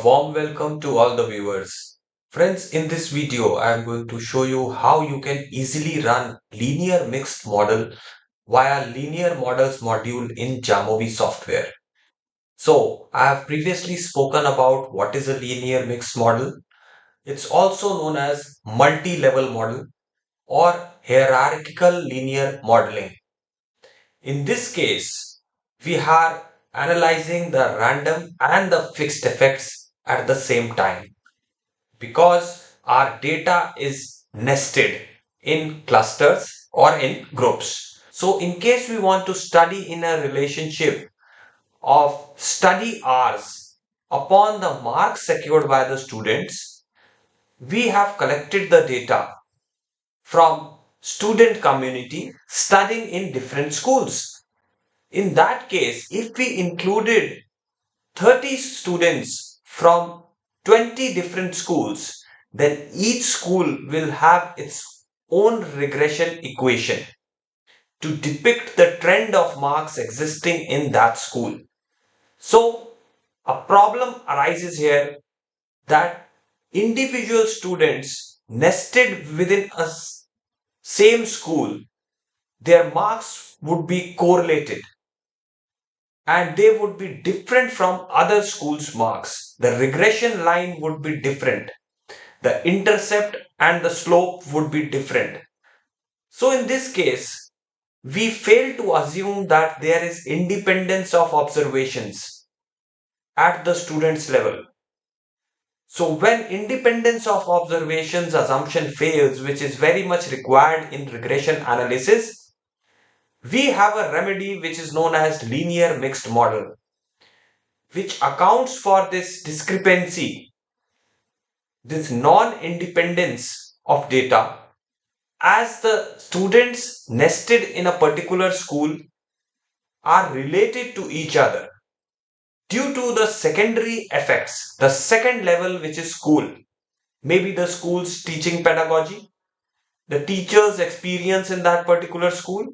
warm welcome to all the viewers. Friends, in this video, I am going to show you how you can easily run linear mixed model via linear models module in Jamovi software. So, I have previously spoken about what is a linear mixed model. It's also known as multi-level model or hierarchical linear modeling. In this case, we are analyzing the random and the fixed effects at the same time because our data is nested in clusters or in groups. So in case we want to study in a relationship of study hours upon the marks secured by the students, we have collected the data from student community studying in different schools. In that case, if we included 30 students from 20 different schools, then each school will have its own regression equation to depict the trend of marks existing in that school. So, a problem arises here that individual students nested within a same school, their marks would be correlated and they would be different from other schools' marks. The regression line would be different. The intercept and the slope would be different. So in this case, we fail to assume that there is independence of observations at the student's level. So when independence of observations assumption fails, which is very much required in regression analysis, we have a remedy which is known as linear mixed model, which accounts for this discrepancy, this non-independence of data, as the students nested in a particular school are related to each other due to the secondary effects, the second level, which is school, maybe the school's teaching pedagogy, the teacher's experience in that particular school.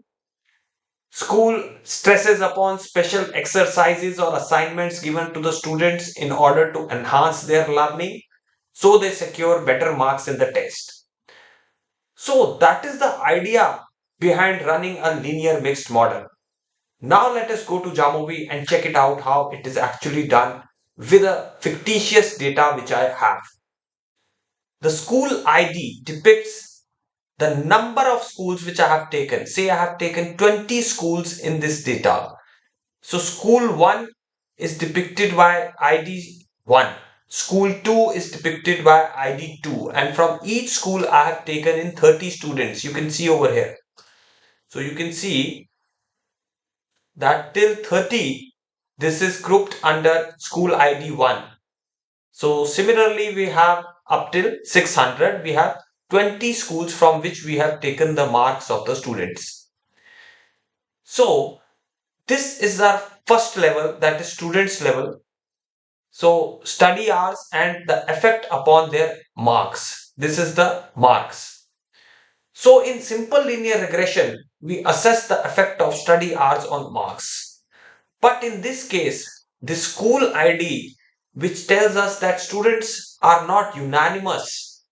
School stresses upon special exercises or assignments given to the students in order to enhance their learning so they secure better marks in the test. So that is the idea behind running a linear mixed model. Now let us go to Jamovi and check it out how it is actually done with a fictitious data which I have. The school ID depicts the number of schools which I have taken. Say I have taken 20 schools in this data. So school 1 is depicted by ID 1. School 2 is depicted by ID 2. And from each school I have taken in 30 students. You can see over here. So you can see that till 30, this is grouped under school ID 1. So similarly, we have up till 600, we have 20 schools from which we have taken the marks of the students. So this is our first level, that is students level. So study hours and the effect upon their marks. This is the marks. So in simple linear regression, we assess the effect of study hours on marks. But in this case, the school ID, which tells us that students are not unanimous,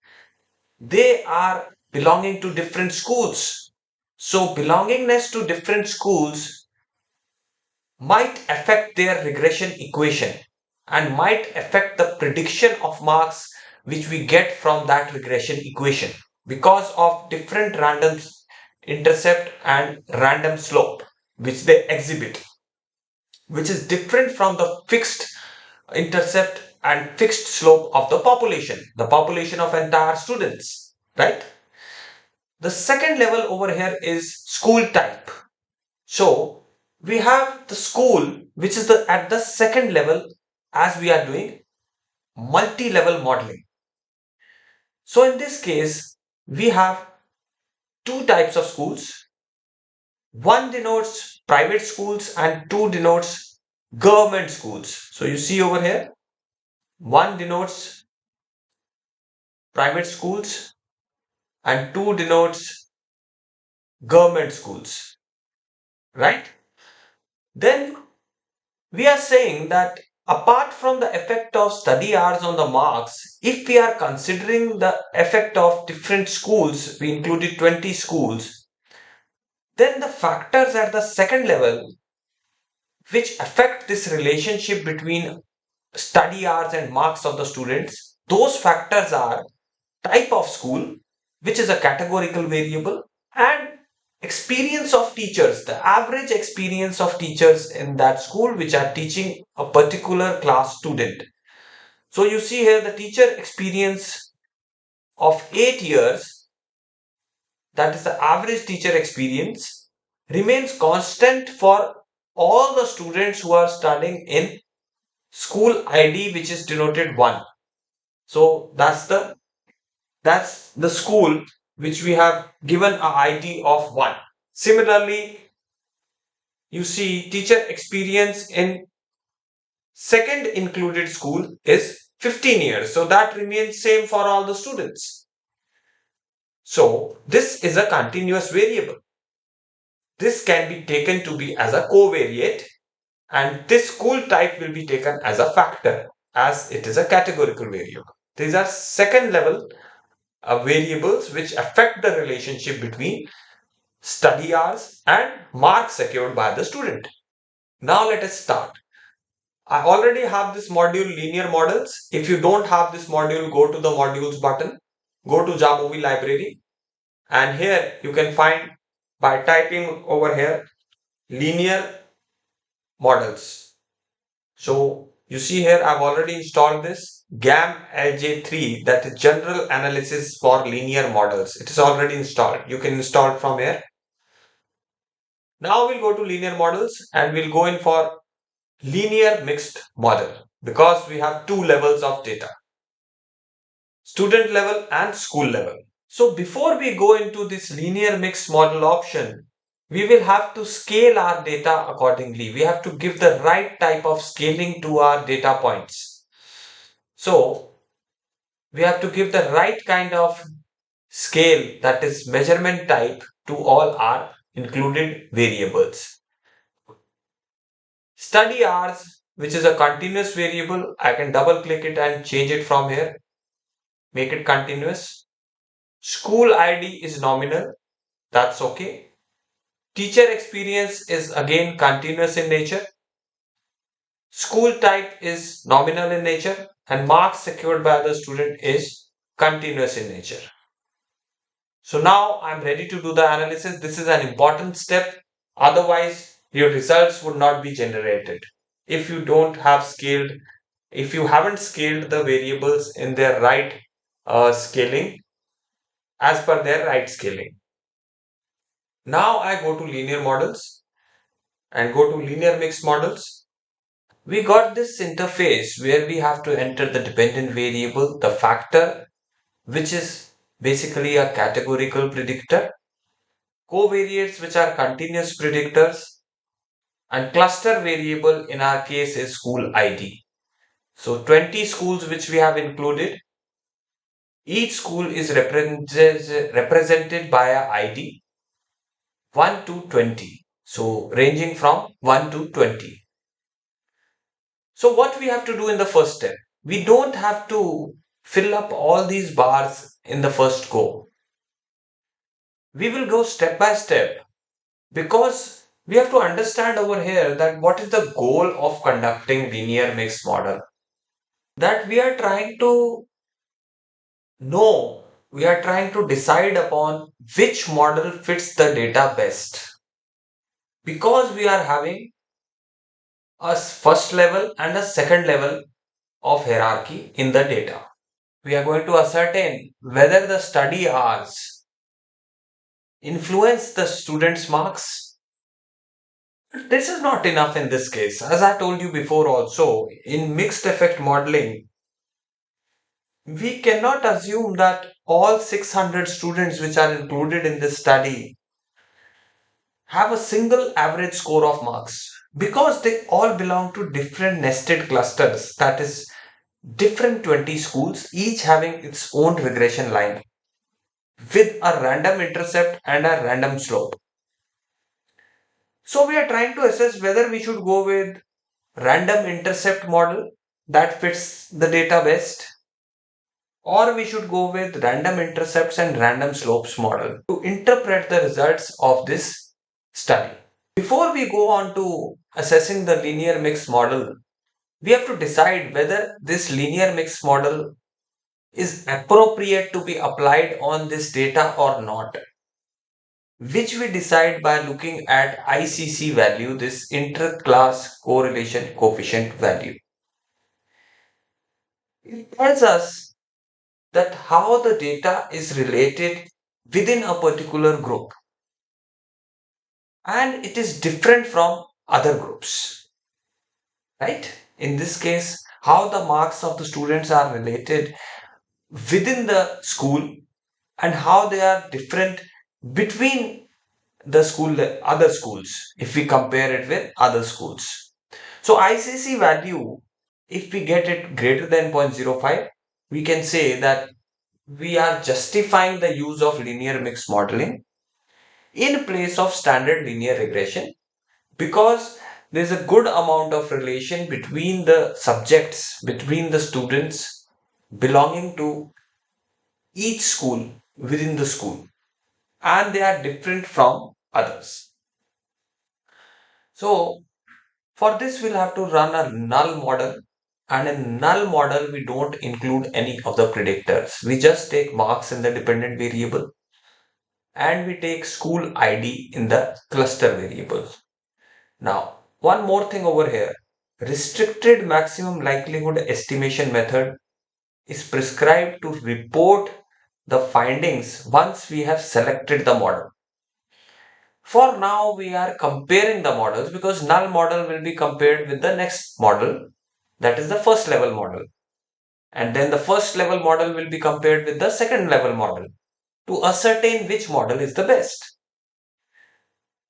they are belonging to different schools. So belongingness to different schools might affect their regression equation and might affect the prediction of marks which we get from that regression equation because of different random intercept and random slope which they exhibit, which is different from the fixed intercept and fixed slope of the population of entire students, right? The second level over here is school type. So we have the school which is the at the second level as we are doing multi-level modeling. So in this case, we have two types of schools. One denotes private schools and two denotes government schools. So you see over here, one denotes private schools and two denotes government schools, right? Then we are saying that Apart from the effect of study hours on the marks, if we are considering the effect of different schools, we included 20 schools, then the factors at the second level which affect this relationship between study hours and marks of the students, those factors are type of school, which is a categorical variable, and experience of teachers, the average experience of teachers in that school which are teaching a particular class student. So you see here the teacher experience of 8 years, that is the average teacher experience, remains constant for all the students who are studying in school ID, which is denoted 1. So that's the school which we have given a ID of 1. Similarly, you see teacher experience in second included school is 15 years. So that remains same for all the students. So this is a continuous variable. This can be taken to be as a covariate, and this school type will be taken as a factor as it is a categorical variable. These are second level variables which affect the relationship between study hours and marks secured by the student. Now let us start. I already have this module linear models. If you don't have this module, go to the modules button, go to Jamovi library, and here you can find by typing over here linear models. So you see here I've already installed this GAM LJ3, that is general analysis for linear models. It is already installed. You can install it from here. Now we'll go to linear models and we'll go in for linear mixed model because we have two levels of data, student level and school level. So before we go into this linear mixed model option, we will have to scale our data accordingly. We have to give the right type of scaling to our data points. So we have to give the right kind of scale, that is measurement type, to all our included variables. Study hours, which is a continuous variable, I can double click it and change it from here, make it continuous. School ID is nominal, that's okay. Teacher experience is again continuous in nature. School type is nominal in nature, and marks secured by the student is continuous in nature. So now I'm ready to do the analysis. This is an important step. Otherwise, your results would not be generated. If you don't have scaled, if you haven't scaled the variables in their right scaling, as per their right scaling. Now I go to linear models and go to linear mixed models. We got this interface where we have to enter the dependent variable, the factor, which is basically a categorical predictor, covariates, which are continuous predictors, and cluster variable in our case is school ID. So 20 schools which we have included, each school is represented by a ID 1 to 20. So ranging from 1 to 20. So what we have to do in the first step? We don't have to fill up all these bars in the first go. We will go step by step because we have to understand over here that what is the goal of conducting linear mixed model. That we are trying to know, we are trying to decide upon which model fits the data best. Because we are having a first level and a second level of hierarchy in the data. We are going to ascertain whether the study hours influence the student's marks. This is not enough in this case. As I told you before also, in mixed effect modeling, we cannot assume that all 600 students which are included in this study have a single average score of marks because they all belong to different nested clusters, that is different 20 schools, each having its own regression line with a random intercept and a random slope. So we are trying to assess whether we should go with random intercept model that fits the data best, or we should go with random intercepts and random slopes model to interpret the results of this study. Before we go on to assessing the linear mixed model, we have to decide whether this linear mixed model is appropriate to be applied on this data or not, which we decide by looking at ICC value, this inter-class correlation coefficient value. It tells us that how the data is related within a particular group, and it is different from other groups, right? In this case, how the marks of the students are related within the school and how they are different between the school, other schools, if we compare it with other schools. So ICC value, if we get it greater than 0.05, we can say that we are justifying the use of linear mixed modeling in place of standard linear regression, because there's a good amount of relation between the subjects, between the students belonging to each school within the school, and they are different from others. So for this, we'll have to run a null model. And in null model, we don't include any of the predictors. We just take marks in the dependent variable and we take school ID in the cluster variable. Now, one more thing over here. Restricted maximum likelihood estimation method is prescribed to report the findings once we have selected the model. For now, we are comparing the models because null model will be compared with the next model, that is the first level model. And then the first level model will be compared with the second level model to ascertain which model is the best.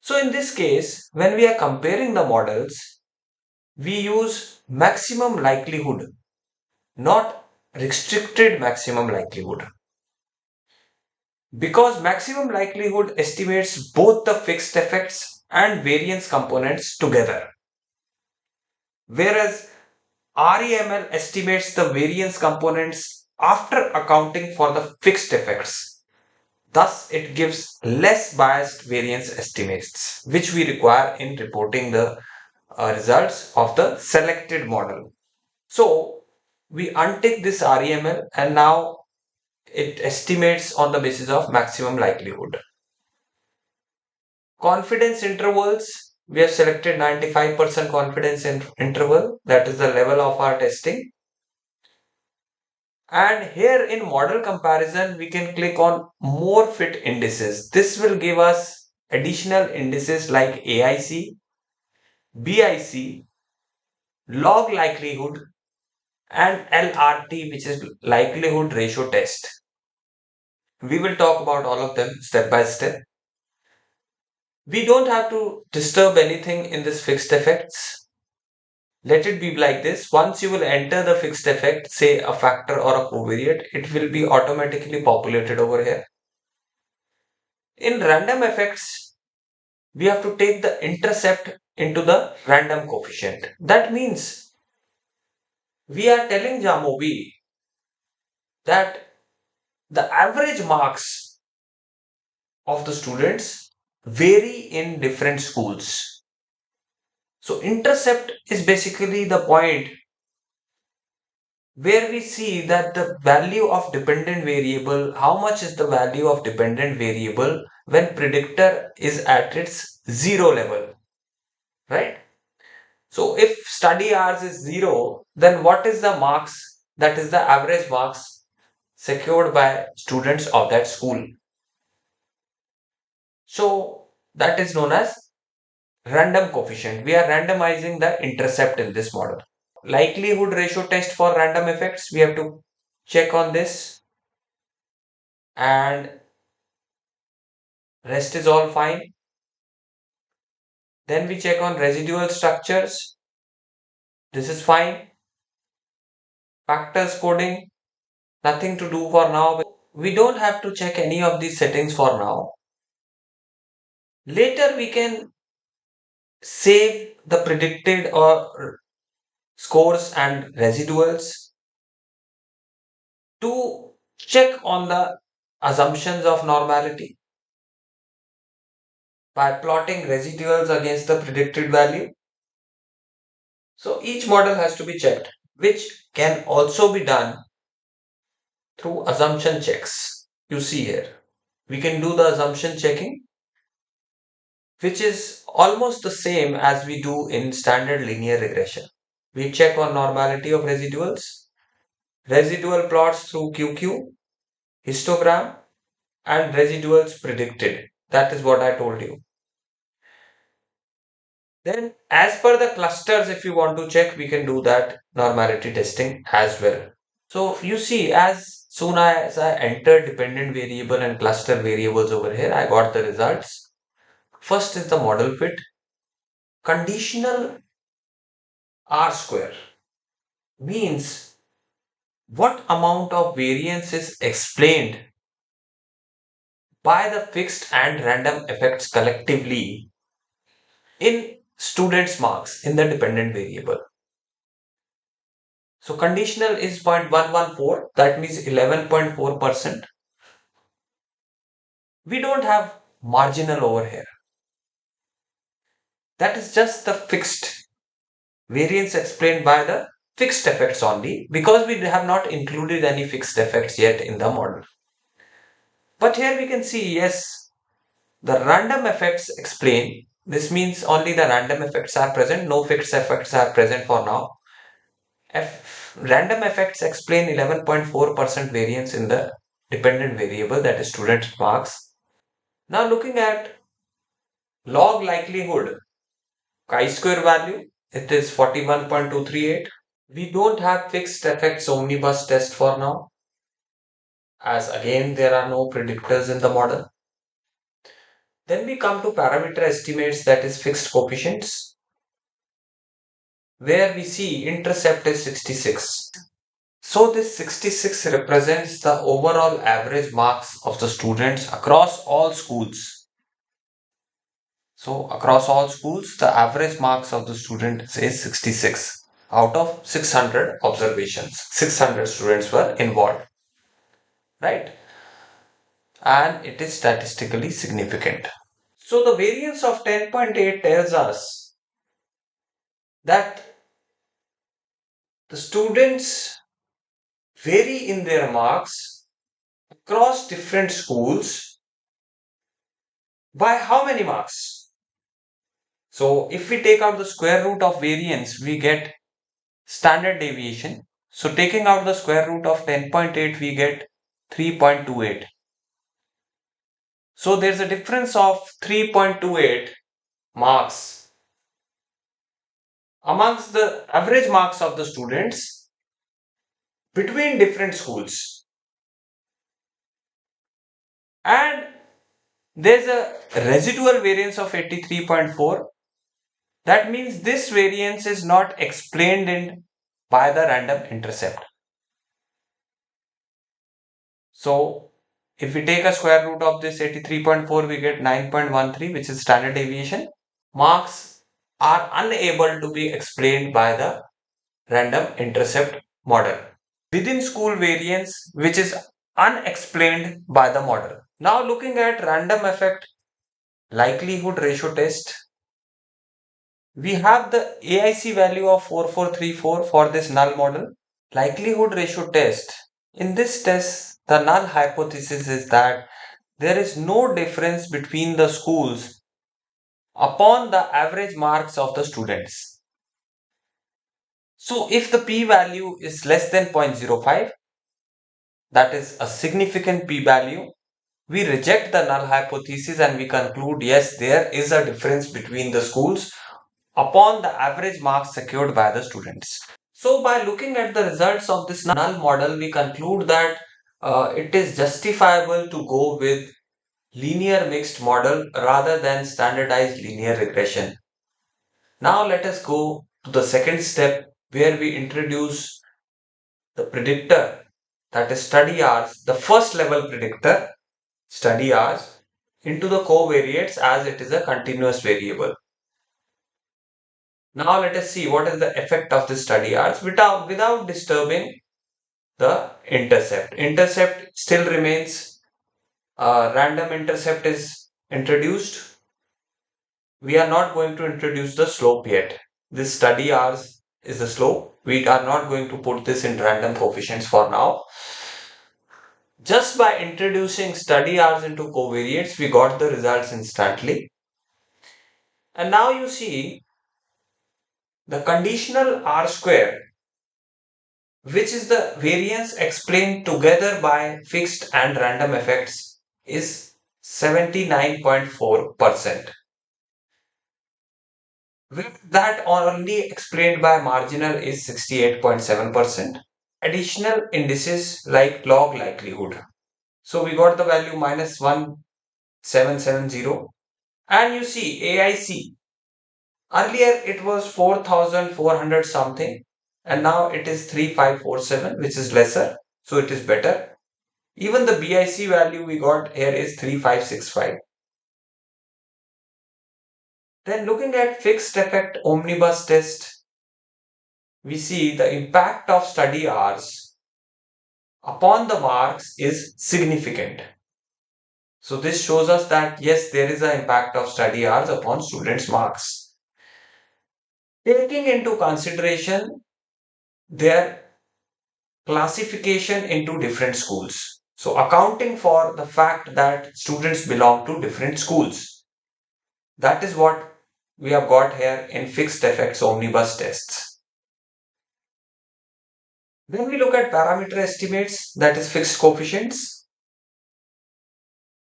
So in this case, when we are comparing the models, we use maximum likelihood, not restricted maximum likelihood. Because maximum likelihood estimates both the fixed effects and variance components together, whereas REML estimates the variance components after accounting for the fixed effects. Thus, it gives less biased variance estimates, which we require in reporting the results of the selected model. So, we untick this REML and now it estimates on the basis of maximum likelihood. Confidence intervals, we have selected 95% confidence interval, that is the level of our testing. And here in model comparison, we can click on more fit indices. This will give us additional indices like AIC, BIC, log likelihood, and LRT, which is likelihood ratio test. We will talk about all of them step by step. We don't have to disturb anything in this fixed effects. Let it be like this. Once you will enter the fixed effect, say a factor or a covariate, it will be automatically populated over here. In random effects, we have to take the intercept into the random coefficient. That means we are telling Jamovi that the average marks of the students vary in different schools. So intercept is basically the point where we see that the value of dependent variable, how much is the value of dependent variable when predictor is at its zero level, right? So if study hours is zero, then what is the marks? That is the average marks secured by students of that school. So that is known as random coefficient. We are randomizing the intercept in this model. Likelihood ratio test for random effects, we have to check on this, and rest is all fine. Then we check on residual structures. This is fine. Factors coding, nothing to do for now. We don't have to check any of these settings for now. Later we can save the predicted or scores and residuals to check on the assumptions of normality by plotting residuals against the predicted value. So each model has to be checked, which can also be done through assumption checks. You see here, we can do the assumption checking, which is almost the same as we do in standard linear regression. We check on normality of residuals, residual plots through QQ, histogram, and residuals predicted. That is what I told you. Then, as per the clusters, if you want to check, we can do that normality testing as well. So, you see, as soon as I enter dependent variable and cluster variables over here, I got the results. First is the model fit. Conditional R square means what amount of variance is explained by the fixed and random effects collectively in students' marks in the dependent variable. So conditional is 0.114, that means 11.4%. We don't have marginal over here. That is just the fixed variance explained by the fixed effects only, because we have not included any fixed effects yet in the model. But here we can see, yes, the random effects explain. This means only the random effects are present, no fixed effects are present for now. Random effects explain 11.4% variance in the dependent variable, that is student marks. Now looking at log likelihood chi-square value, it is 41.238. We don't have fixed effects omnibus test for now, as again there are no predictors in the model. Then we come to parameter estimates, that is fixed coefficients, where we see intercept is 66. So this 66 represents the overall average marks of the students across all schools. So across all schools, the average marks of the students is 66 out of 600 observations. 600 students were involved, right? And it is statistically significant. So the variance of 10.8 tells us that the students vary in their marks across different schools by how many marks? So if we take out the square root of variance, we get standard deviation. So taking out the square root of 10.8, we get 3.28. So there's a difference of 3.28 marks amongst the average marks of the students between different schools. And there's a residual variance of 83.4. That means this variance is not explained by the random intercept. So if we take a square root of this 83.4, we get 9.13, which is standard deviation. Marks are unable to be explained by the random intercept model. Within school variance, which is unexplained by the model. Now looking at random effect likelihood ratio test, we have the AIC value of 4434 for this null model. Likelihood ratio test. In this test, the null hypothesis is that there is no difference between the schools upon the average marks of the students. So if the p-value is less than 0.05, that is a significant p-value, we reject the null hypothesis and we conclude, yes, there is a difference between the schools upon the average marks secured by the students. So by looking at the results of this null model, we conclude that it is justifiable to go with linear mixed model rather than standardized linear regression. Now let us go to the second step, where we introduce the predictor, that is study R's, the first level predictor, study R's, into the covariates as it is a continuous variable. Now let us see what is the effect of the study hours without disturbing the intercept. Intercept still remains. Random intercept is introduced. We are not going to introduce the slope yet. This study hours is the slope. We are not going to put this in random coefficients for now. Just by introducing study hours into covariates, we got the results instantly. And now you see the conditional R square, which is the variance explained together by fixed and random effects, is 79.4%. With that only explained by marginal is 68.7%. Additional indices like log likelihood. So we got the value minus 1770. And you see AIC. Earlier it was 4400 something and now it is 3547, which is lesser. So it is better. Even the BIC value we got here is 3565. Then looking at fixed effect omnibus test, we see the impact of study hours upon the marks is significant. So this shows us that yes, there is an impact of study hours upon students' marks. Taking into consideration their classification into different schools. So accounting for the fact that students belong to different schools. That is what we have got here in fixed effects omnibus tests. Then we look at parameter estimates, that is fixed coefficients.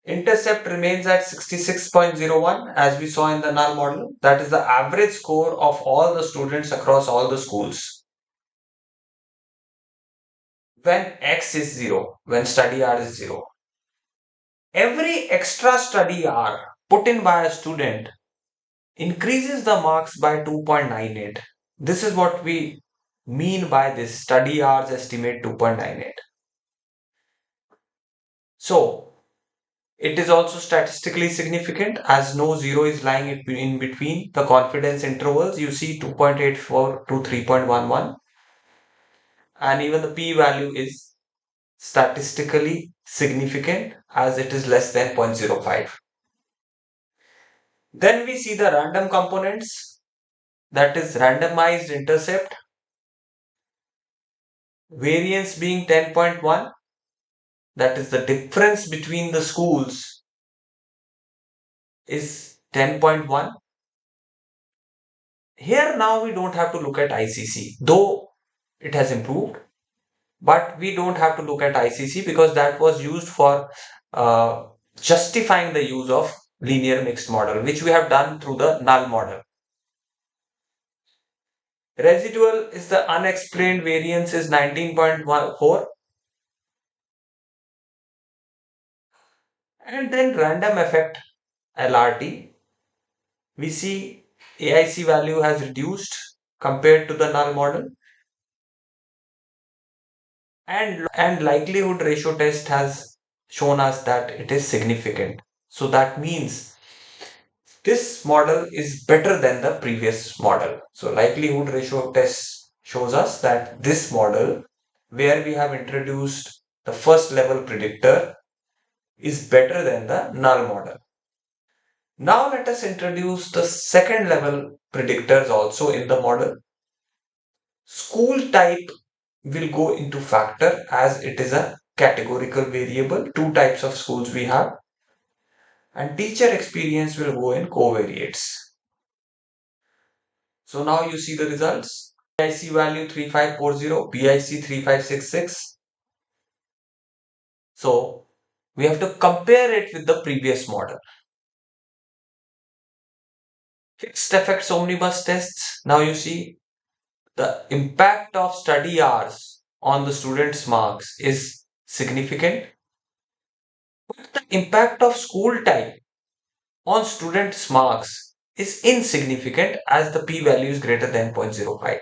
Intercept remains at 66.01 as we saw in the null model. That is the average score of all the students across all the schools. When X is 0, when study hour is 0. Every extra study hour put in by a student increases the marks by 2.98. This is what we mean by this study hours estimate 2.98. So, it is also statistically significant as no zero is lying in between the confidence intervals. You see 2.84 to 3.11, and even the p value is statistically significant as it is less than 0.05. Then we see the random components, that is randomized intercept, variance being 10.1, that is the difference between the schools is 10.1. Here now we don't have to look at ICC, though it has improved, but we don't have to look at ICC because that was used for uh, justifying the use of linear mixed model, which we have done through the null model. Residual is the unexplained variance is 19.14, and then random effect LRT, we see AIC value has reduced compared to the null model, and likelihood ratio test has shown us that it is significant. So that means this model is better than the previous model. So likelihood ratio test shows us that this model, where we have introduced the first level predictor, is better than the null model. Now let us introduce the second level predictors also in the model. School type will go into factor as it is a categorical variable. Two types of schools we have, and teacher experience will go in covariates. So now you see the results. BIC value 3540, BIC 3566. So we have to compare it with the previous model. Fixed effects omnibus tests. Now you see the impact of study hours on the student's marks is significant. But the impact of school type on students' marks is insignificant as the p-value is greater than 0.05.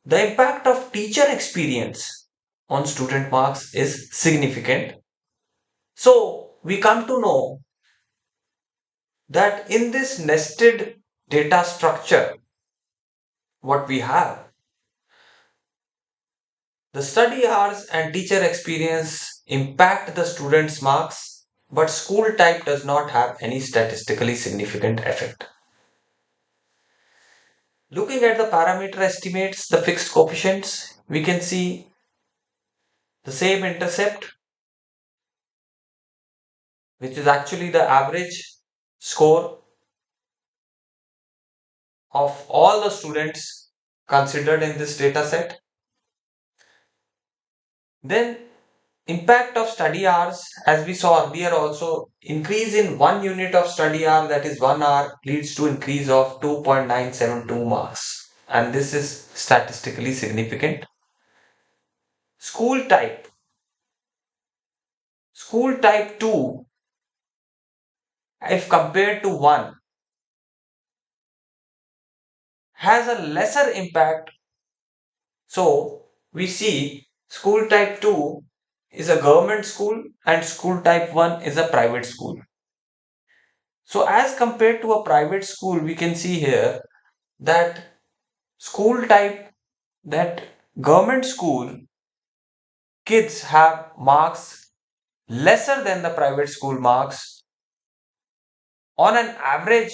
The impact of teacher experience on student marks is significant. So we come to know that in this nested data structure, what we have. The study hours and teacher experience impact the students' marks, but school type does not have any statistically significant effect. Looking at the parameter estimates, the fixed coefficients, we can see the same intercept, which is actually the average score of all the students considered in this data set. Then impact of study hours, as we saw earlier also, increase in 1 unit of study hour, that is 1 hour, leads to increase of 2.972 marks. And this is statistically significant. School type. School type 2, if compared to 1, has a lesser impact. So we see school type 2 is a government school and school type 1 is a private school. So as compared to a private school, we can see here that school type, that government school kids have marks lesser than the private school marks on an average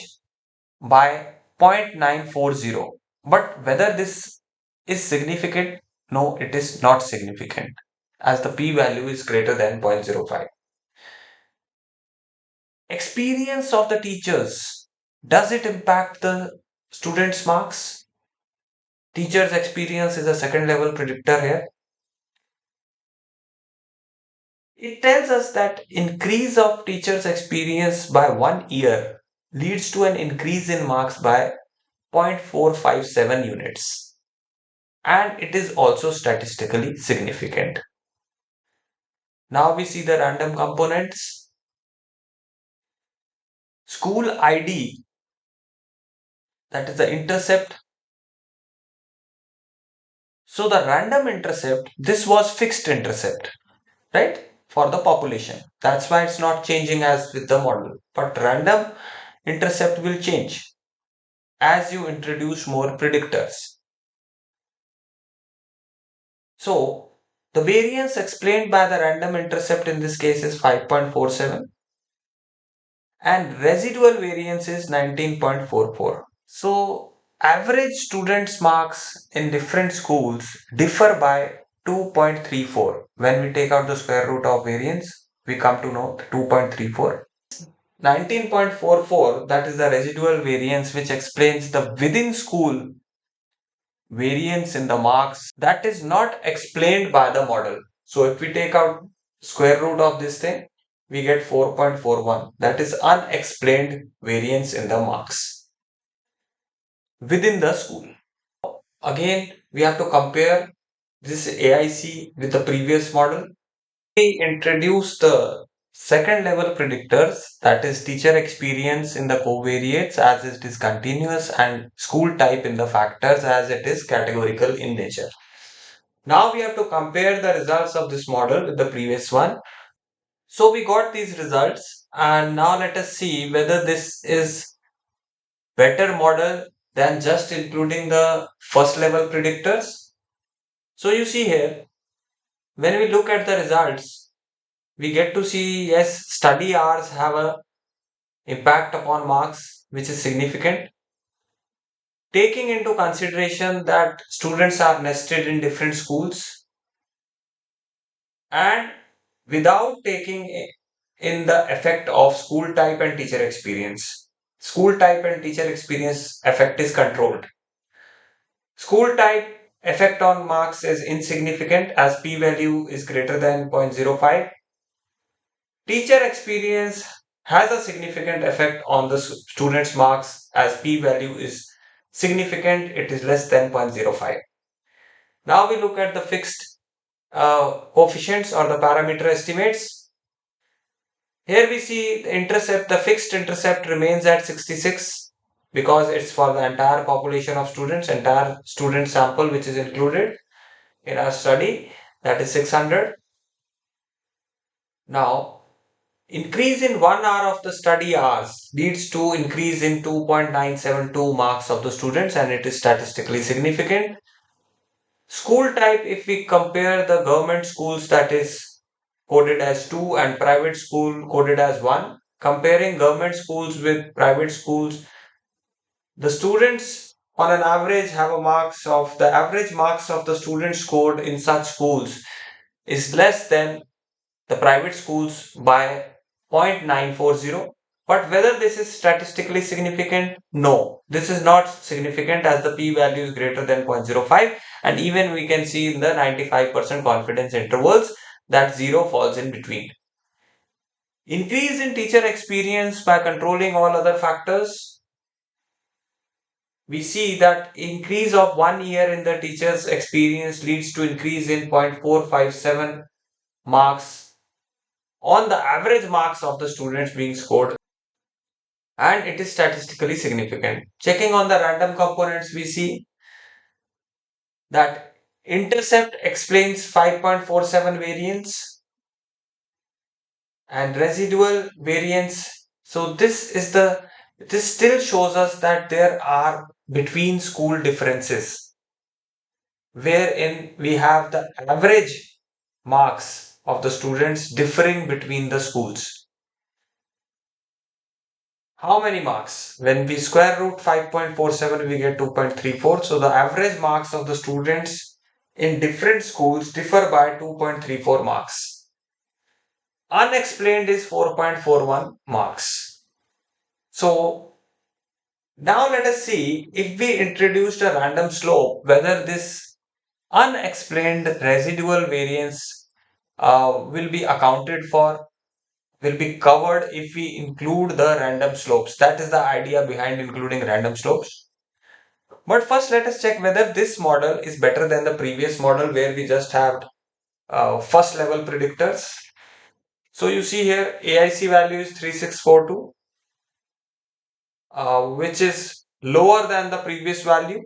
by 0.940. But whether this is significant, no, it is not significant as the p value is greater than 0.05. Experience of the teachers, does it impact the students' marks? Teachers' experience is a second level predictor here. It tells us that increase of teachers' experience by 1 year leads to an increase in marks by 0.457 units. And it is also statistically significant. Now we see the random components. School ID, that is the intercept. So the random intercept, this was fixed intercept, right? For the population. That's why it's not changing as with the model. But random intercept will change as you introduce more predictors. So the variance explained by the random intercept in this case is 5.47 and residual variance is 19.44. So average students marks in different schools differ by 2.34. When we take out the square root of variance, we come to know 2.34. 19.44, that is the residual variance which explains the within school variance in the marks that is not explained by the model. So if we take out square root of this thing, we get 4.41. That is unexplained variance in the marks within the school. Again, we have to compare this AIC with the previous model. We introduce the second level predictors, that is teacher experience in the covariates as it is continuous and school type in the factors as it is categorical in nature. Now we have to compare the results of this model with the previous one. So we got these results and now let us see whether this is better model than just including the first level predictors. So you see here, when we look at the results, we get to see yes, study hours have a impact upon marks which is significant. Taking into consideration that students are nested in different schools and without taking in the effect of school type and teacher experience. School type and teacher experience effect is controlled. School type effect on marks is insignificant as p value is greater than 0.05. Teacher experience has a significant effect on the student's marks as p value is significant, it is less than 0.05. Now we look at the fixed coefficients or the parameter estimates. Here we see the intercept, the fixed intercept remains at 66 because it's for the entire population of students, entire student sample which is included in our study, that is 600. Now Increase in 1 hour of the study hours leads to increase in 2.972 marks of the students, and it is statistically significant. School type, if we compare the government schools, that is coded as 2, and private school coded as 1, comparing government schools with private schools, the students on an average have a marks of the average marks of the students scored in such schools is less than the private schools by 0.940. But whether this is statistically significant? No, this is not significant as the p-value is greater than 0.05, and even we can see in the 95% confidence intervals that 0 falls in between. Increase in teacher experience by controlling all other factors. We see that increase of 1 year in the teacher's experience leads to increase in 0.457 marks on the average marks of the students being scored, and it is statistically significant. Checking on the random components, we see that intercept explains 5.47 variance and residual variance. So this still shows us that there are between school differences wherein we have the average marks of the students differing between the schools. How many marks? When we square root 5.47, we get 2.34. So the average marks of the students in different schools differ by 2.34 marks. Unexplained is 4.41 marks. So now let us see if we introduced a random slope, whether this unexplained residual variance will be accounted for, will be covered if we include the random slopes. That is the idea behind including random slopes. But first, let us check whether this model is better than the previous model where we just have first level predictors. So you see here AIC value is 3642, which is lower than the previous value.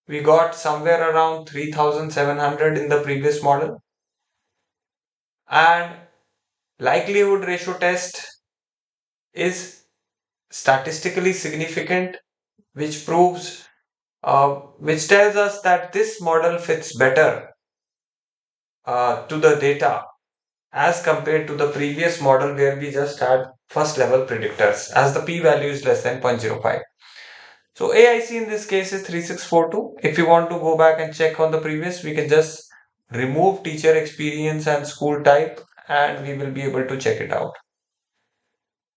We got somewhere around 3700 in the previous model. And likelihood ratio test is statistically significant, which proves, which tells us that this model fits better to the data as compared to the previous model where we just had first level predictors as the p-value is less than 0.05. So AIC in this case is 3642. If you want to go back and check on the previous, we can just remove teacher experience and school type and we will be able to check it out.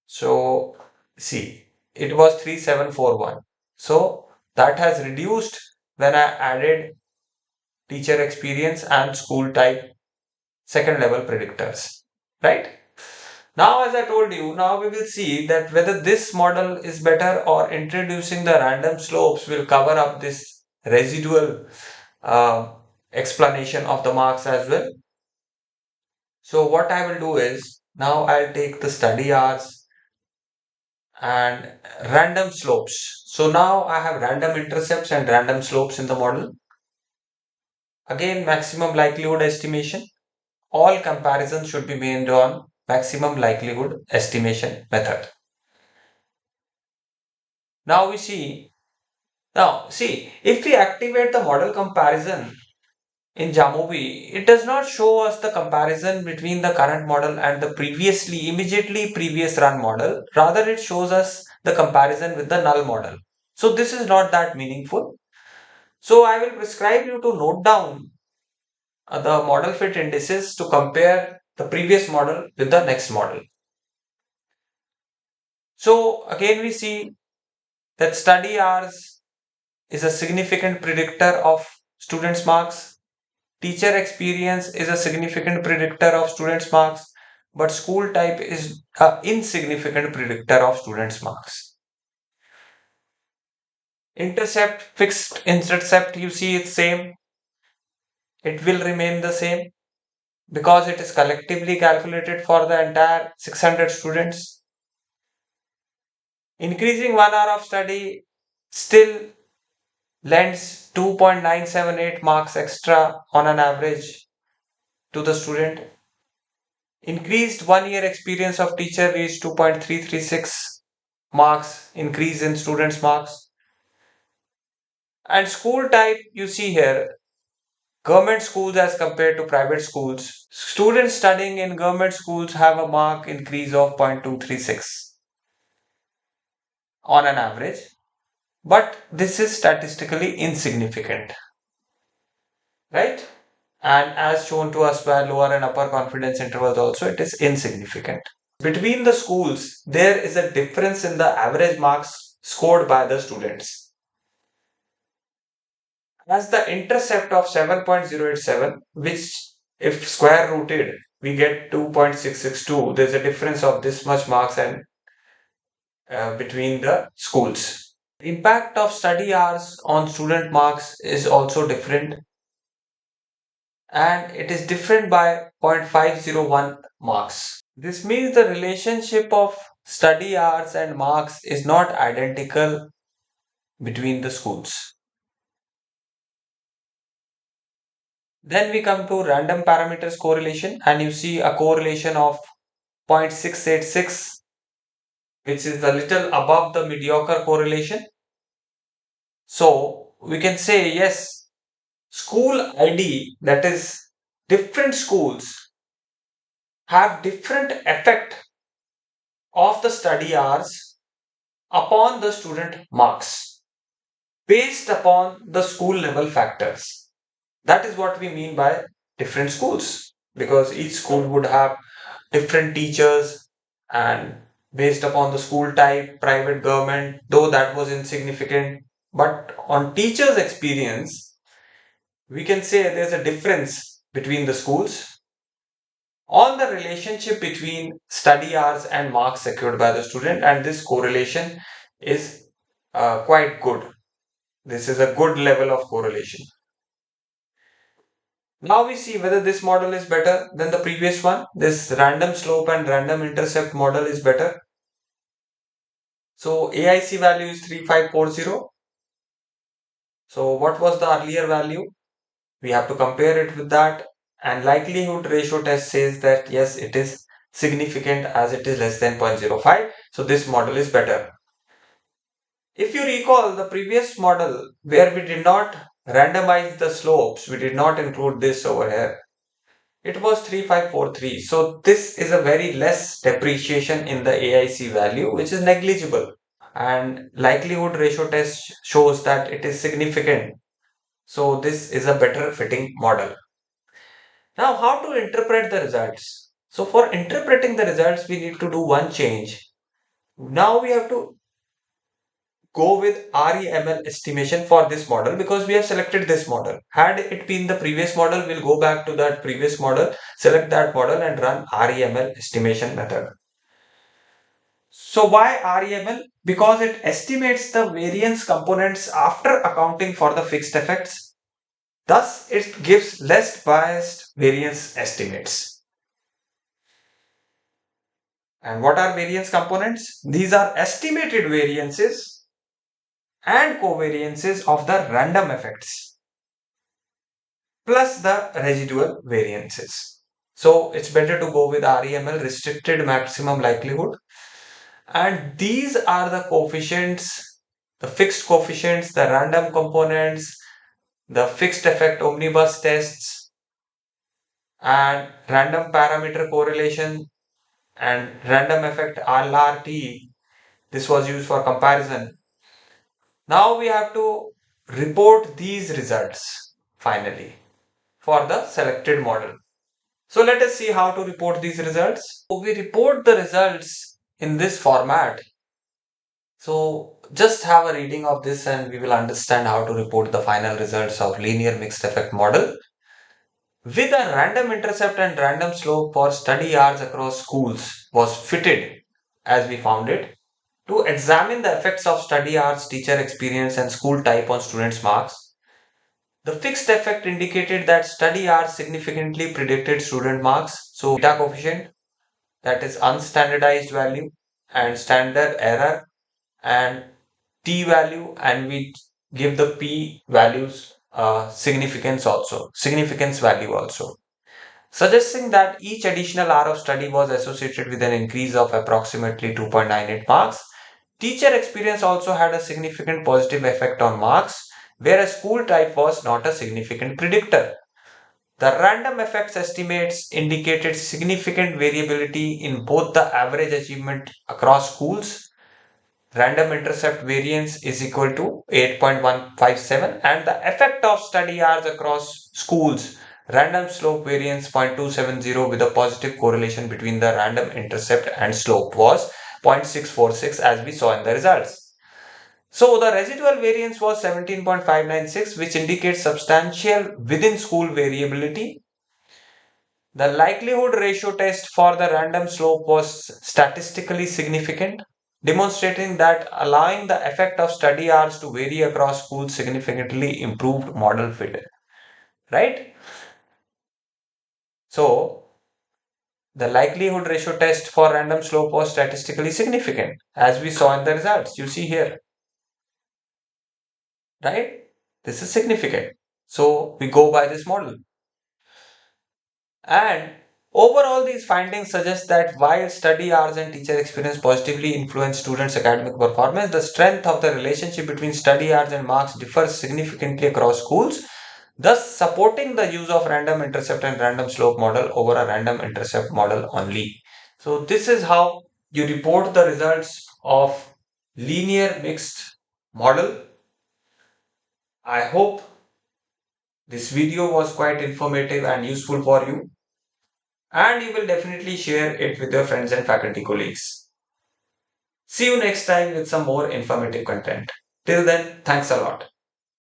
So see, it was 3741. So that has reduced when I added teacher experience and school type second level predictors, right? Now, as I told you, now we will see that whether this model is better or introducing the random slopes will cover up this residual uh, explanation of the marks as well. So what I will do is now I'll take the study hours and random slopes. So now I have random intercepts and random slopes in the model. Again, maximum likelihood estimation. All comparisons should be made on maximum likelihood estimation method. Now we see, if we activate the model comparison in Jamovi, it does not show us the comparison between the current model and the immediately previous run model. Rather, it shows us the comparison with the null model. So this is not that meaningful. So I will prescribe you to note down the model fit indices to compare the previous model with the next model. So again, we see that study hours is a significant predictor of students' marks. Teacher experience is a significant predictor of students' marks, but school type is an insignificant predictor of students' marks. Intercept, fixed intercept, you see it's same. It will remain the same because it is collectively calculated for the entire 600 students. Increasing 1 hour of study still lends 2.978 marks extra on an average to the student. Increased 1 year experience of teacher reached 2.336 marks, increase in students' marks. And school type you see here, government schools as compared to private schools. Students studying in government schools have a mark increase of 0.236 on an average, but this is statistically insignificant, right? And as shown to us by lower and upper confidence intervals also, it is insignificant. Between the schools, there is a difference in the average marks scored by the students. As the intercept of 7.087, which if square rooted, we get 2.662. There's a difference of this much marks and between the schools. Impact of study hours on student marks is also different, and it is different by 0.501 marks. This means the relationship of study hours and marks is not identical between the schools. Then we come to random parameters correlation, and you see a correlation of 0.686, which is a little above the mediocre correlation. So we can say yes, school ID, that is, different schools have different effect of the study hours upon the student marks based upon the school level factors. That is what we mean by different schools, because each school would have different teachers, and based upon the school type, private, government, though that was insignificant, but on teachers' experience, we can say there's a difference between the schools on the relationship between study hours and marks secured by the student, and this correlation is quite good. This is a good level of correlation. Now we see whether this model is better than the previous one. This random slope and random intercept model is better. So AIC value is 3540. So what was the earlier value? We have to compare it with that. And likelihood ratio test says that yes, it is significant as it is less than 0.05. So this model is better. If you recall the previous model where we did not randomize the slopes, we did not include this over here. It was 3543. So this is a very less depreciation in the AIC value, which is negligible. And likelihood ratio test shows that it is significant. So this is a better fitting model. Now, how to interpret the results? So for interpreting the results, we need to do one change. Now we have to go with REML estimation for this model because we have selected this model. Had it been the previous model, we'll go back to that previous model, select that model and run REML estimation method. So why REML? Because it estimates the variance components after accounting for the fixed effects. Thus, it gives less biased variance estimates. And what are variance components? These are estimated variances and covariances of the random effects plus the residual variances. So it's better to go with REML, restricted maximum likelihood. And these are the coefficients, the fixed coefficients, the random components, the fixed effect omnibus tests, and random parameter correlation and random effect LRT. This was used for comparison. Now we have to report these results finally for the selected model. So let us see how to report these results. So we report the results in this format. So just have a reading of this and we will understand how to report the final results of linear mixed effect model. With a random intercept and random slope for study hours across schools was fitted as we found it to examine the effects of study hours, teacher experience and school type on students' marks. The fixed effect indicated that study hours significantly predicted student marks. So beta coefficient, that is unstandardized value, and standard error, and t value, and we give the p values significance value also. suggesting that each additional hour of study was associated with an increase of approximately 2.98 marks. Teacher experience also had a significant positive effect on marks, whereas school type was not a significant predictor. The random effects estimates indicated significant variability in both the average achievement across schools. Random intercept variance is equal to 8.157, and the effect of study hours across schools. Random slope variance 0.270 with a positive correlation between the random intercept and slope was 0.646 as we saw in the results. So the residual variance was 17.596, which indicates substantial within school variability. The likelihood ratio test for the random slope was statistically significant, demonstrating that allowing the effect of study hours to vary across schools significantly improved model fit. Right? So, the likelihood ratio test for random slope was statistically significant, as we saw in the results. You see here, right? This is significant. So, we go by this model. And overall, these findings suggest that while study hours and teacher experience positively influence students' academic performance, the strength of the relationship between study hours and marks differs significantly across schools, thus supporting the use of random intercept and random slope model over a random intercept model only. So this is how you report the results of linear mixed model. I hope this video was quite informative and useful for you, and you will definitely share it with your friends and faculty colleagues. See you next time with some more informative content. Till then, thanks a lot.